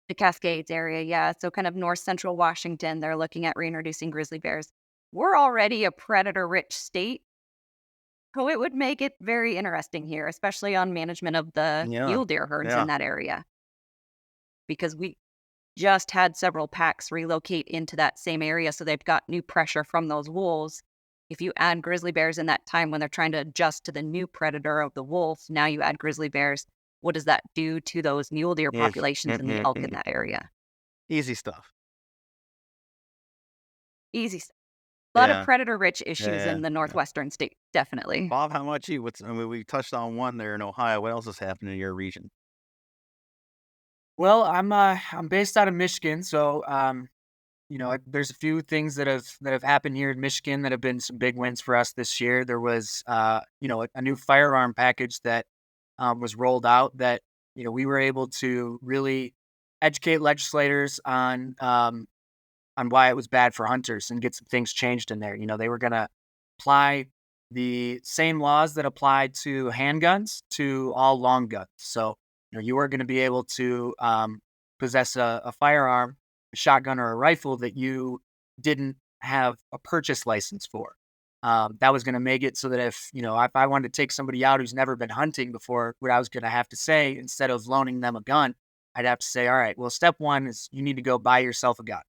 The Cascades area, yeah. So kind of north central Washington, they're looking at reintroducing grizzly bears. We're already a predator-rich state, so it would make it very interesting here, especially on management of the Yeah, mule deer herds yeah. in that area, because we just had several packs relocate into that same area, so they've got new pressure from those wolves. If you add grizzly bears in that time when they're trying to adjust to the new predator of the wolf, now you add grizzly bears. What does that do to those mule deer Yes. populations and the elk in that area? Easy stuff. Easy. A lot of Yeah, predator-rich issues yeah, in the yeah. northwestern state, definitely. Bob, how much I mean, we touched on one there in Ohio. What else is happening in your region? Well, I'm based out of Michigan, so there's a few things that have happened here in Michigan that have been some big wins for us this year. There was a new firearm package that was rolled out that we were able to really educate legislators on why it was bad for hunters and get some things changed in there. They were going to apply the same laws that apply to handguns to all long guns. So, you are going to be able to possess a firearm, a shotgun, or a rifle that you didn't have a purchase license for. That was going to make it so that if I wanted to take somebody out who's never been hunting before, what I was going to have to say, instead of loaning them a gun, I'd have to say, all right, well, step one is you need to go buy yourself a gun.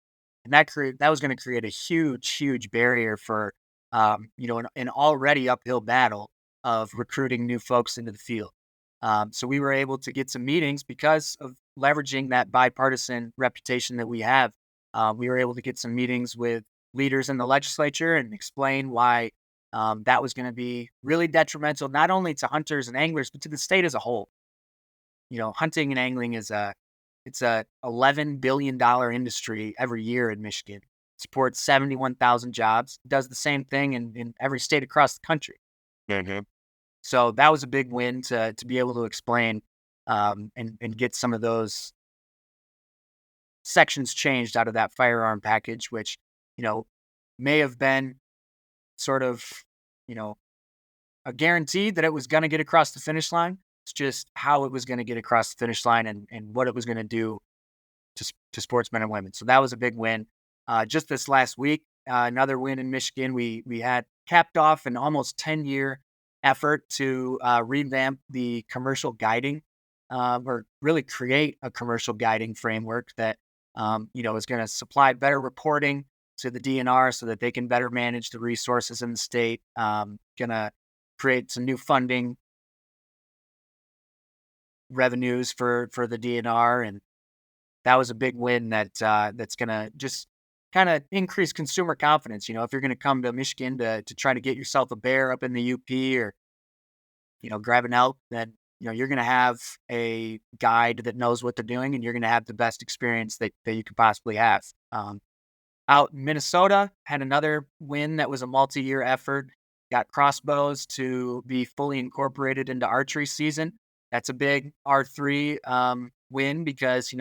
And that was going to create a huge barrier for an already uphill battle of recruiting new folks into the field. So we were able to get some meetings because of leveraging that bipartisan reputation that we have. We were able to get some meetings with leaders in the legislature and explain why that was going to be really detrimental, not only to hunters and anglers, but to the state as a whole. Hunting and angling it's a $11 billion industry every year in Michigan. Supports 71,000 jobs. Does the same thing in every state across the country. Mhm. So that was a big win to be able to explain and get some of those sections changed out of that firearm package, which may have been sort of you know a guarantee that it was going to get across the finish line. It's just how it was going to get across the finish line and what it was going to do to sportsmen and women. So that was a big win. Just this last week, another win in Michigan. We had capped off an almost 10-year effort to revamp the commercial guiding, or really create a commercial guiding framework that is going to supply better reporting to the DNR so that they can better manage the resources in the state. Going to create some new funding revenues for the DNR, and that was a big win that's going to just kind of increase consumer confidence. If you're going to come to Michigan to try to get yourself a bear up in the UP, or grab an elk, then you're going to have a guide that knows what they're doing, and you're going to have the best experience that you could possibly have. Out in Minnesota, had another win that was a multi-year effort. Got crossbows to be fully incorporated into archery season. That's a big R3 win because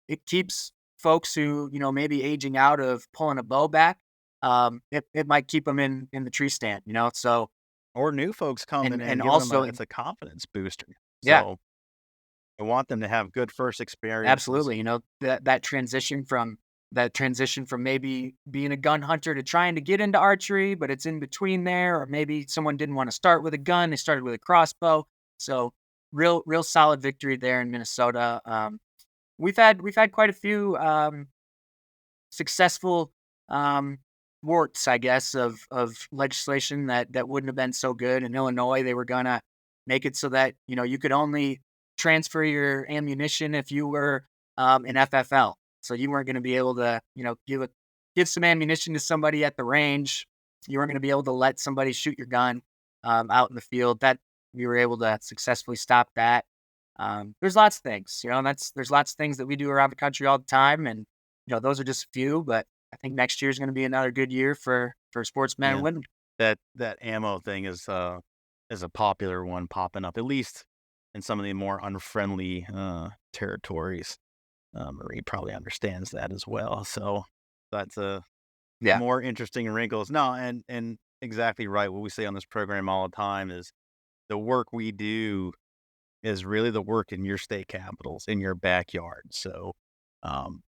it keeps folks who maybe aging out of pulling a bow back. It might keep them in the tree stand. So Or new folks coming in, and giving them also it's a confidence booster. yeah, So I want them to have good first experiences. Absolutely. That transition from maybe being a gun hunter to trying to get into archery, but it's in between there, or maybe someone didn't want to start with a gun, they started with a crossbow. So real solid victory there in Minnesota. We've had quite a few successful um, warts, I guess, of legislation that wouldn't have been so good. In Illinois, they were gonna make it so that you could only transfer your ammunition if you were an FFL. So you weren't going to be able to give some ammunition to somebody at the range. You weren't going to be able to let somebody shoot your gun out in the field. That we were able to successfully stop that. There's lots of things, and there's lots of things that we do around the country all the time, and those are just a few, but I think next year is gonna be another good year for sportsmen and Yeah, women. that ammo thing is a popular one popping up, at least in some of the more unfriendly territories. Marie probably understands that as well. So that's a Yeah. more interesting wrinkles. No, and exactly right. What we say on this program all the time is the work we do is really the work in your state capitals, in your backyard. So um,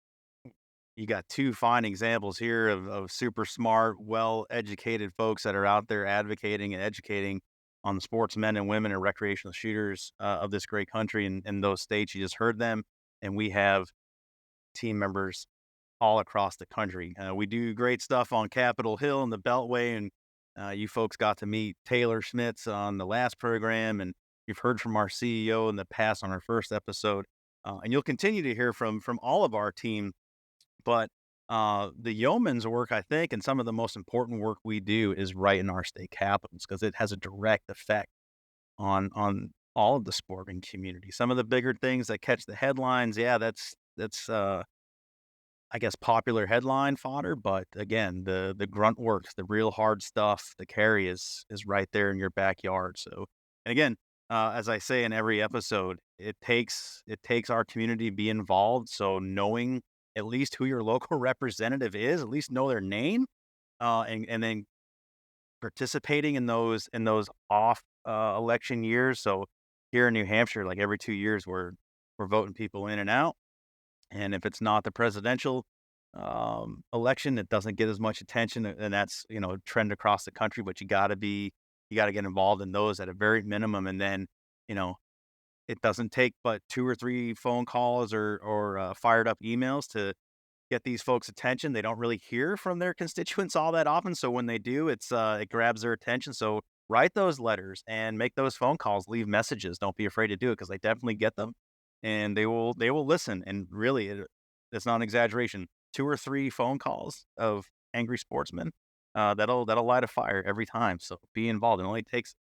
you got two fine examples here of super smart, well educated folks that are out there advocating and educating on the sportsmen and women and recreational shooters of this great country in those states. You just heard them, and we have team members all across the country. We do great stuff on Capitol Hill and the Beltway, and you folks got to meet Taylor Schmitz on the last program, and you've heard from our CEO in the past on our first episode, and you'll continue to hear from all of our team. But the yeoman's work, I think, and some of the most important work we do is right in our state capitals because it has a direct effect on all of the sporting community. Some of the bigger things that catch the headlines, yeah, that's I guess, popular headline fodder, but again, the grunt work, the real hard stuff, the carry is right there in your backyard. So, and again, as I say in every episode, it takes our community to be involved. So knowing at least who your local representative is, at least know their name, and then participating in those off election years. So here in New Hampshire, like every 2 years, we're voting people in and out. And if it's not the presidential election, it doesn't get as much attention, and that's a trend across the country. But you got to get involved in those at a very minimum, and then you know it doesn't take but two or three phone calls or fired up emails to get these folks' attention. They don't really hear from their constituents all that often, so when they do, it grabs their attention. So write those letters and make those phone calls, leave messages. Don't be afraid to do it because they definitely get them, and they will listen. And really, it's not an exaggeration. Two or three phone calls of angry sportsmen, that'll light a fire every time. So be involved. It only takes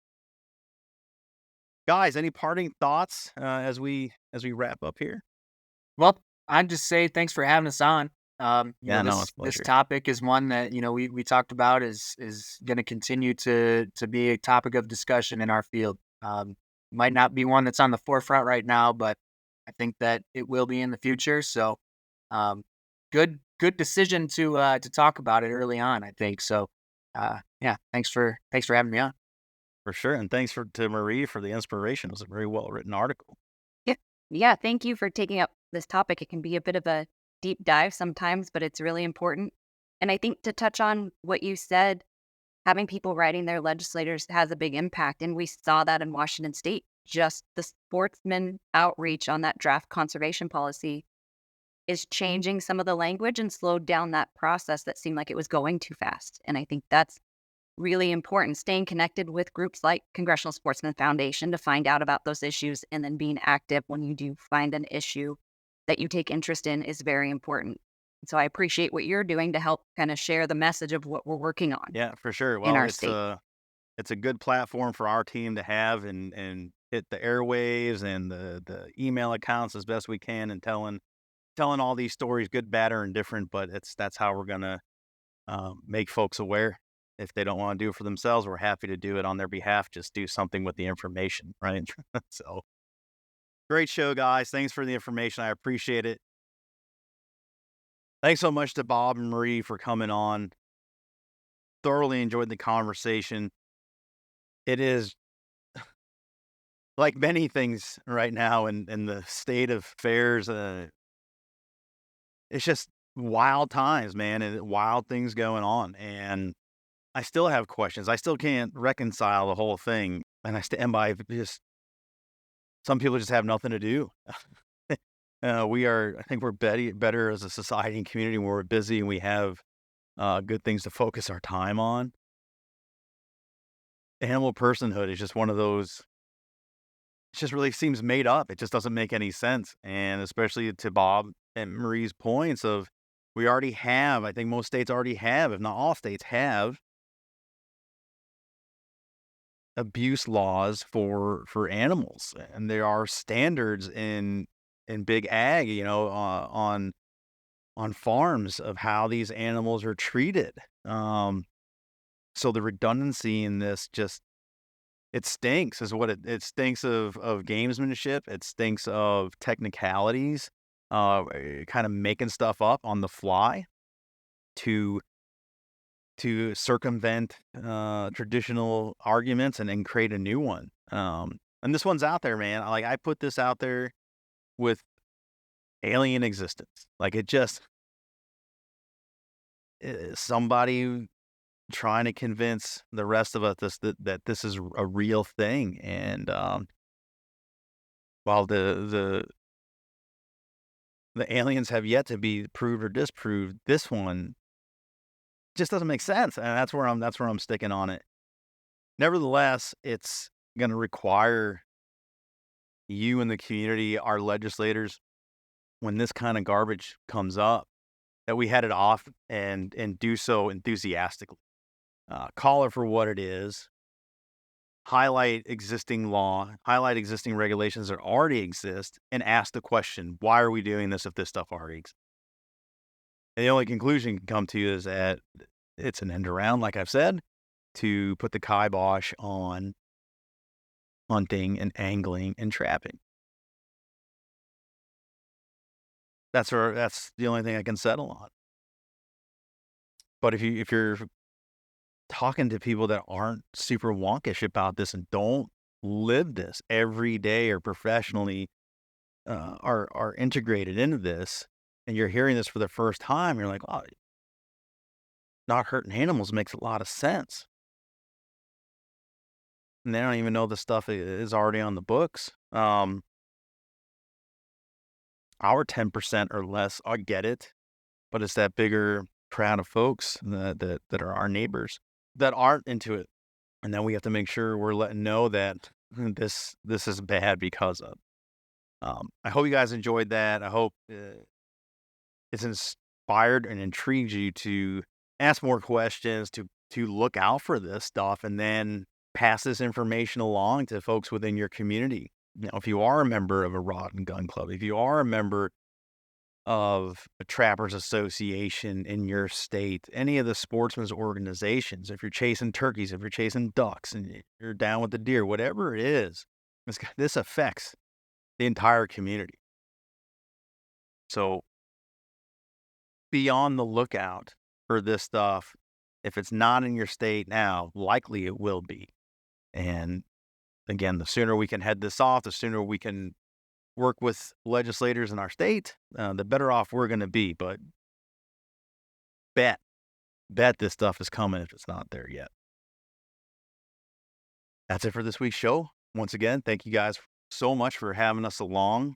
guys. Any parting thoughts as we wrap up here? Well, I'd just say thanks for having us on. Yeah, no, it's a This pleasure. topic is one that we talked about is going to continue to be a topic of discussion in our field. Might not be one that's on the forefront right now, but I think that it will be in the future. So, good decision to talk about it early on. I think so. Yeah, thanks for having me on. For sure, and thanks to Marie for the inspiration. It was a very well written article. Yeah. Yeah. Thank you for taking up this topic. It can be a bit of a deep dive sometimes, but it's really important. And I think to touch on what you said, having people writing their legislators has a big impact. And we saw that in Washington state. Just the sportsman outreach on that draft conservation policy is changing some of the language and slowed down that process that seemed like it was going too fast. And I think that's really important. Staying connected with groups like Congressional Sportsman Foundation to find out about those issues and then being active when you do find an issue that you take interest in is very important. So I appreciate what you're doing to help kind of share the message of what we're working on Yeah, for sure. in Well, our it's state. a good platform for our team to have and hit the airwaves and the email accounts as best we can and telling all these stories, good, bad, or indifferent. But that's how we're gonna make folks aware. If they don't want to do it for themselves, we're happy to do it on their behalf. Just do something with the information, right? So great show, guys. Thanks for the information. I appreciate it. Thanks so much to Bob and Marie for coming on. Thoroughly enjoyed the conversation. It is like many things right now in the state of affairs, it's just wild times, man, and wild things going on. And I still have questions. I still can't reconcile the whole thing. And I stand by just some people just have nothing to do. I think we're better as a society and community when we're busy and we have good things to focus our time on. Animal personhood is just one of those, it just really seems made up. It just doesn't make any sense. And especially to Bob and Marie's points of we already have, I think most states already have, if not all states have abuse laws for animals. And there are standards in big ag, on farms of how these animals are treated. So the redundancy in this just it stinks is what it stinks of gamesmanship. It stinks of technicalities, kind of making stuff up on the fly to circumvent traditional arguments and create a new one. And this one's out there, man. Like I put this out there with alien existence. Like it just somebody trying to convince the rest of us that this is a real thing. And while the aliens have yet to be proved or disproved, this one just doesn't make sense. And that's where I'm sticking on it. Nevertheless, it's going to require you and the community, our legislators, when this kind of garbage comes up, that we head it off and do so enthusiastically. Call it for what it is. Highlight existing law, highlight existing regulations that already exist, and ask the question, why are we doing this if this stuff already exists? And the only conclusion you can come to is that it's an end around, like I've said, to put the kibosh on hunting and angling and trapping. That's the only thing I can settle on. But if you're talking to people that aren't super wonkish about this and don't live this every day or professionally are integrated into this, and you're hearing this for the first time, you're like, oh, not hurting animals makes a lot of sense. And they don't even know the stuff is already on the books. Our 10% or less, I get it, but it's that bigger crowd of folks that are our neighbors that aren't into it. And then we have to make sure we're letting know that this is bad because of. I hope you guys enjoyed that. I hope it's inspired and intrigued you to ask more questions, to look out for this stuff, and then pass this information along to folks within your community. If you are a member of a rod and gun club, if you are a member of a trappers association in your state, any of the sportsmen's organizations, if you're chasing turkeys, if you're chasing ducks and you're down with the deer, whatever it is, this affects the entire community. So be on the lookout for this stuff. If it's not in your state now, likely it will be. And again, the sooner we can head this off, the sooner we can work with legislators in our state, the better off we're going to be. But bet this stuff is coming if it's not there yet. That's it for this week's show. Once again, thank you guys so much for having us along,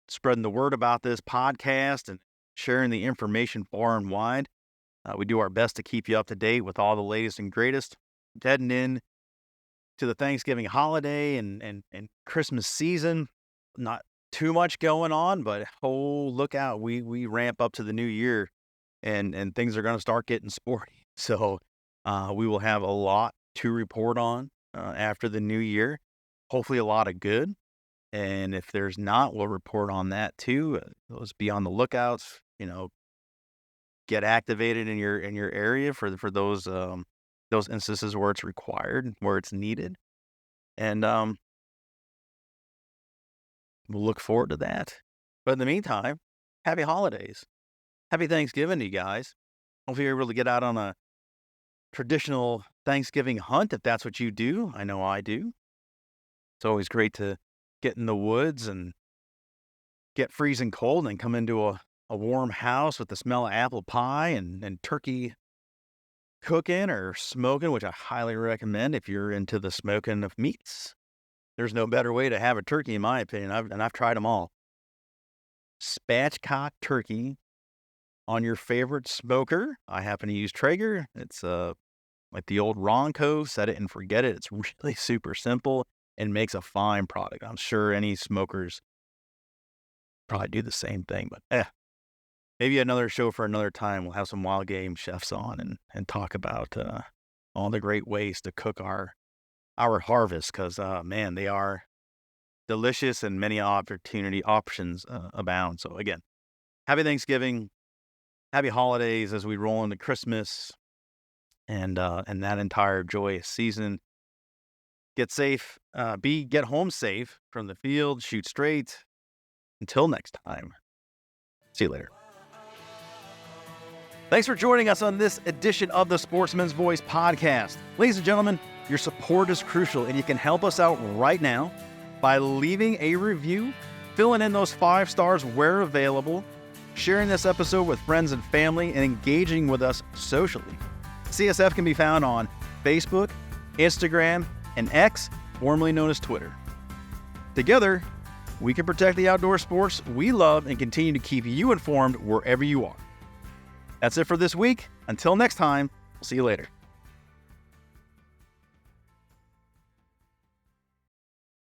spreading the word about this podcast and sharing the information far and wide. We do our best to keep you up to date with all the latest and greatest. Heading in to the Thanksgiving holiday and Christmas season, not too much going on, but look out. We ramp up to the new year and things are going to start getting sporty. So we will have a lot to report on after the new year. Hopefully a lot of good. And if there's not, we'll report on that too. Let's be on the lookouts, get activated in your area for those instances where it's required, where it's needed. And we'll look forward to that. But in the meantime, happy holidays. Happy Thanksgiving to you guys. Hopefully you're able to get out on a traditional Thanksgiving hunt if that's what you do. I know I do. It's always great to get in the woods and get freezing cold and come into a warm house with the smell of apple pie and turkey cooking or smoking, which I highly recommend if you're into the smoking of meats. There's no better way to have a turkey, in my opinion. I've tried them all. Spatchcock turkey on your favorite smoker. I happen to use Traeger. It's like the old Ronco, set it and forget it. It's really super simple and makes a fine product. I'm sure any smokers probably do the same thing, but maybe another show for another time. We'll have some wild game chefs on and talk about all the great ways to cook our harvest, because man, they are delicious and many options abound. So again, happy Thanksgiving, happy holidays as we roll into Christmas and that entire joyous season. Get safe, get home safe from the field, shoot straight. Until next time, see you later. Thanks for joining us on this edition of the Sportsman's Voice podcast. Ladies and gentlemen, your support is crucial, and you can help us out right now by leaving a review, filling in those 5 stars where available, sharing this episode with friends and family, and engaging with us socially. CSF can be found on Facebook, Instagram, and X, formerly known as Twitter. Together, we can protect the outdoor sports we love and continue to keep you informed wherever you are. That's it for this week. Until next time, we'll see you later.